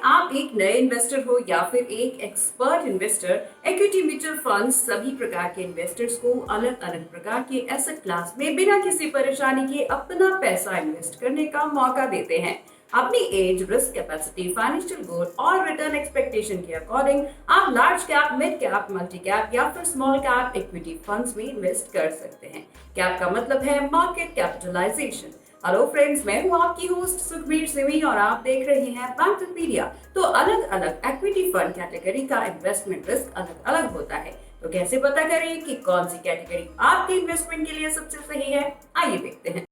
आप एक नए इन्वेस्टर हो या फिर एक expert investor, equity mutual funds सभी प्रकार के इन्वेस्टर्स को अलग अलग प्रकार के एसेट क्लास में बिना किसी परेशानी के अपना पैसा इन्वेस्ट करने का मौका देते हैं। अपनी age, risk capacity, financial goal और रिटर्न एक्सपेक्टेशन के अकॉर्डिंग आप large cap, mid cap, multi cap या फिर स्मॉल कैप इक्विटी फंड्स में इन्वेस्ट कर सकते हैं। कैप का मतलब है मार्केट कैपिटलाइजेशन। हेलो फ्रेंड्स, मैं हूं आपकी होस्ट सुखबीर सिंह और आप देख रहे हैं बैंकरपीडिया। तो अलग अलग इक्विटी फंड कैटेगरी का इन्वेस्टमेंट रिस्क अलग अलग होता है। तो कैसे पता करें कि कौन सी कैटेगरी आपके इन्वेस्टमेंट के लिए सबसे सही है? आइए देखते हैं।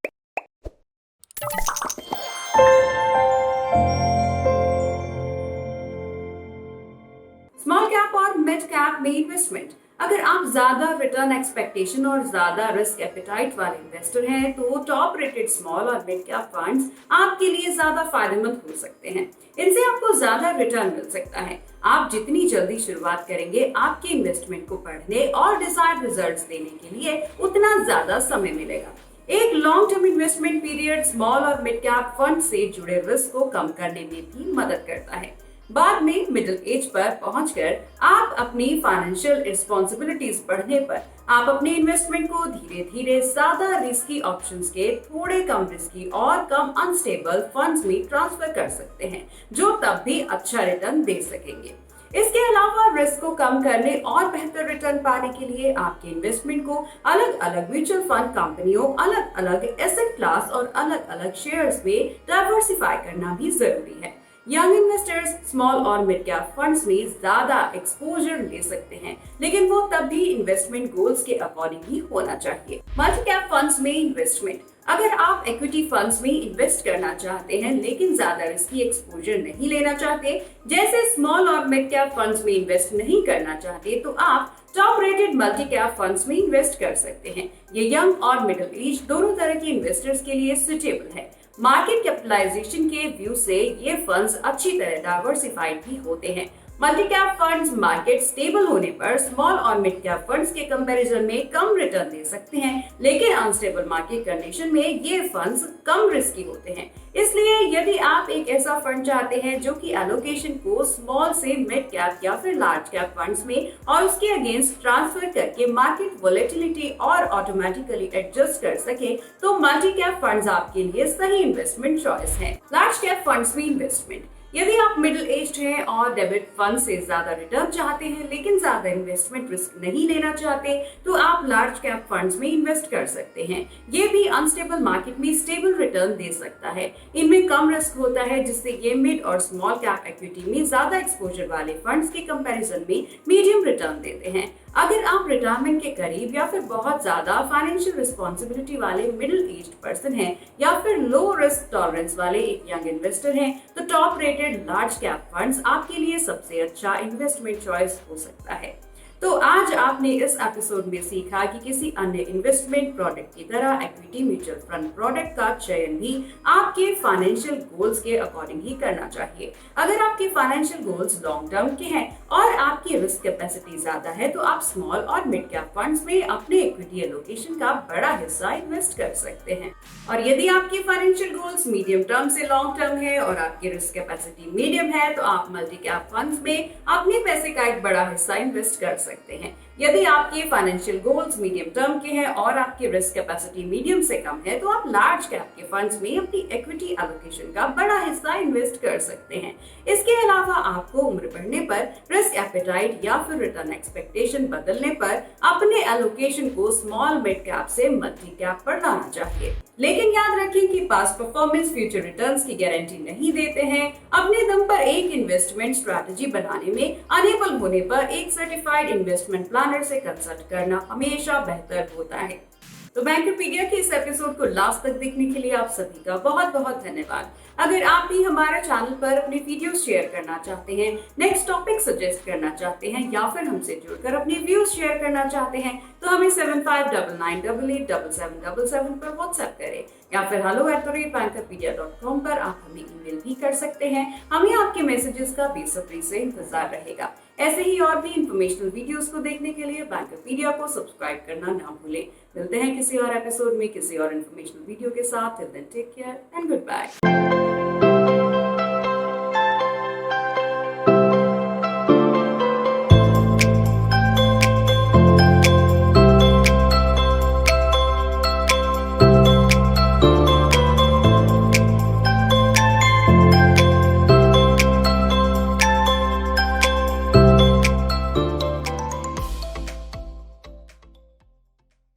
स्मॉल कैप और मिड कैप में इन्वेस्टमेंट। अगर आप ज्यादा रिटर्न एक्सपेक्टेशन और ज्यादा रिस्क एपेटाइट वाले इन्वेस्टर हैं तो टॉप रेटेड स्मॉल और मिड कैप फंड्स आपके लिए ज्यादा फायदेमंद हो सकते हैं। इनसे आपको ज्यादा रिटर्न मिल सकता है। आप जितनी जल्दी शुरुआत करेंगे, आपके इन्वेस्टमेंट को बढ़ने और डिजायर्ड रिजल्ट्स देने के लिए उतना ज्यादा समय मिलेगा। एक long term investment period small और मिड कैप फंड से जुड़े रिस्क को कम करने में भी मदद करता है। बाद में मिडिल एज पर पहुंचकर आप अपनी फाइनेंशियल रिस्पॉन्सिबिलिटीज बढ़ने पर आप अपने इन्वेस्टमेंट को धीरे धीरे ज्यादा रिस्की ऑप्शंस के थोड़े कम रिस्की और कम अनस्टेबल फंड्स में ट्रांसफर कर सकते हैं, जो तब भी अच्छा रिटर्न दे सकेंगे। इसके अलावा रिस्क को कम करने और बेहतर रिटर्न पाने के लिए आपके इन्वेस्टमेंट को अलग अलग म्यूचुअल फंड कंपनियों, अलग अलग एसेट क्लास और अलग अलग शेयर्स में डाइवर्सिफाई करना भी जरूरी है। यंग इन्वेस्टर्स स्मॉल और मिड कैप फंड्स में ज्यादा एक्सपोजर ले सकते हैं, लेकिन वो तब भी इन्वेस्टमेंट गोल्स के अकॉर्डिंग ही होना चाहिए। मल्टी कैप फंड्स में इन्वेस्टमेंट। अगर आप इक्विटी फंड्स में इन्वेस्ट करना चाहते हैं लेकिन ज्यादा रिस्की एक्सपोजर नहीं लेना चाहते, जैसे स्मॉल और मिड कैप फंड्स में इन्वेस्ट नहीं करना चाहते, तो आप top rated multi cap funds में इन्वेस्ट कर सकते हैं। ये यंग और मिडिल एज दोनों तरह के इन्वेस्टर्स के लिए सुटेबल है। मार्केट कैपिटलाइजेशन के व्यू से ये फंड्स अच्छी तरह डाइवर्सिफाइड भी होते हैं। Multi cap funds market stable होने पर स्मॉल और मिड कैप फंड्स के कंपैरिजन में कम रिटर्न दे सकते हैं, लेकिन अनस्टेबल मार्केट कंडीशन में ये फंड्स कम रिस्की होते हैं। इसलिए यदि आप एक ऐसा फंड चाहते हैं जो कि एलोकेशन को स्मॉल से मिड कैप या फिर लार्ज कैप फंड्स में और उसके अगेंस्ट ट्रांसफर करके मार्केट वोलेटिलिटी और ऑटोमेटिकली एडजस्ट कर सके, तो मल्टी कैप फंड्स आपके लिए सही इन्वेस्टमेंट चॉइस है। लार्ज कैप फंड्स में इन्वेस्टमेंट। यदि आप मिडिल एज्ड हैं और डेबिट फंड से ज्यादा रिटर्न चाहते हैं लेकिन ज्यादा इन्वेस्टमेंट रिस्क नहीं लेना चाहते, तो आप लार्ज कैप फंड्स में इन्वेस्ट कर सकते हैं। ये भी अनस्टेबल मार्केट में स्टेबल रिटर्न दे सकता है। इनमें कम रिस्क होता है, जिससे ये मिड और स्मॉल कैप इक्विटी में ज्यादा एक्सपोजर वाले फंड्स के कंपैरिजन में मीडियम रिटर्न देते हैं। अगर आप रिटायरमेंट के करीब या फिर बहुत ज्यादा फाइनेंशियल रिस्पॉन्सिबिलिटी वाले मिडिल एज्ड पर्सन हैं या फिर लो रिस्क टॉलरेंस वाले एक यंग इन्वेस्टर हैं, तो top rated large cap funds आपके लिए सबसे अच्छा इन्वेस्टमेंट चॉइस हो सकता है। तो आज आपने इस एपिसोड में सीखा कि किसी अन्य इन्वेस्टमेंट प्रोडक्ट की तरह इक्विटी म्यूचुअल फंड प्रोडक्ट का चयन भी आपके फाइनेंशियल गोल्स के अकॉर्डिंग ही करना चाहिए। अगर आपके फाइनेंशियल गोल्स लॉन्ग टर्म के हैं और आपकी रिस्क कैपेसिटी ज्यादा है, तो आप स्मॉल और मिड कैप फंड्स में अपने इक्विटी एलोकेशन का बड़ा हिस्सा इन्वेस्ट कर सकते हैं। और यदि आपके फाइनेंशियल गोल्स मीडियम टर्म से लॉन्ग टर्म है और आपकी रिस्क कैपेसिटी मीडियम है, तो आप मल्टी कैप फंड्स में अपने पैसे का एक बड़ा हिस्सा इन्वेस्ट कर सकते हैं। यदि आपके फाइनेंशियल गोल्स मीडियम टर्म के हैं और आपकी रिस्क कैपेसिटी मीडियम से कम है, तो आप लार्ज कैप के फंड्स में अपनी इक्विटी एलोकेशन का बड़ा हिस्सा इन्वेस्ट कर सकते हैं। इसके अलावा आपको उम्र बढ़ने पर, रिस्क एपेटाइट या फिर रिटर्न एक्सपेक्टेशन बदलने पर अपने एलोकेशन को स्मॉल मिड कैप से मल्टी कैप पर लाना चाहिए। लेकिन याद रखें कि पास्ट परफॉर्मेंस फ्यूचर रिटर्न्स की गारंटी नहीं देते हैं। अपने दम पर एक इन्वेस्टमेंट स्ट्रैटेजी बनाने में अनेबल होने पर एक सर्टिफाइड इन्वेस्टमेंट प्लानर से कंसल्ट करना हमेशा बेहतर होता है। तो बैंकरपीडिया के इस एपिसोड को लास्ट तक देखने के लिए आप सभी का बहुत बहुत धन्यवाद। अगर आप भी हमारे चैनल पर अपने वीडियोस शेयर करना चाहते हैं, नेक्स्ट टॉपिक सजेस्ट करना चाहते हैं या फिर हमसे जुड़कर अपने व्यूज शेयर करना चाहते हैं, तो हमें 7599887777 पर व्हाट्सएप करें या फिर hello@bankerpedia.com पर आप हमें ईमेल भी कर सकते हैं। हमें आपके मैसेजेस का बेसब्री से इंतजार रहेगा। ऐसे ही और भी इंफॉर्मेशनल वीडियोस को देखने के लिए बैंकरपीडिया को सब्सक्राइब करना ना भूलें। मिलते हैं किसी और एपिसोड में किसी और इंफॉर्मेशनल वीडियो के साथ। Till then take care and good bye.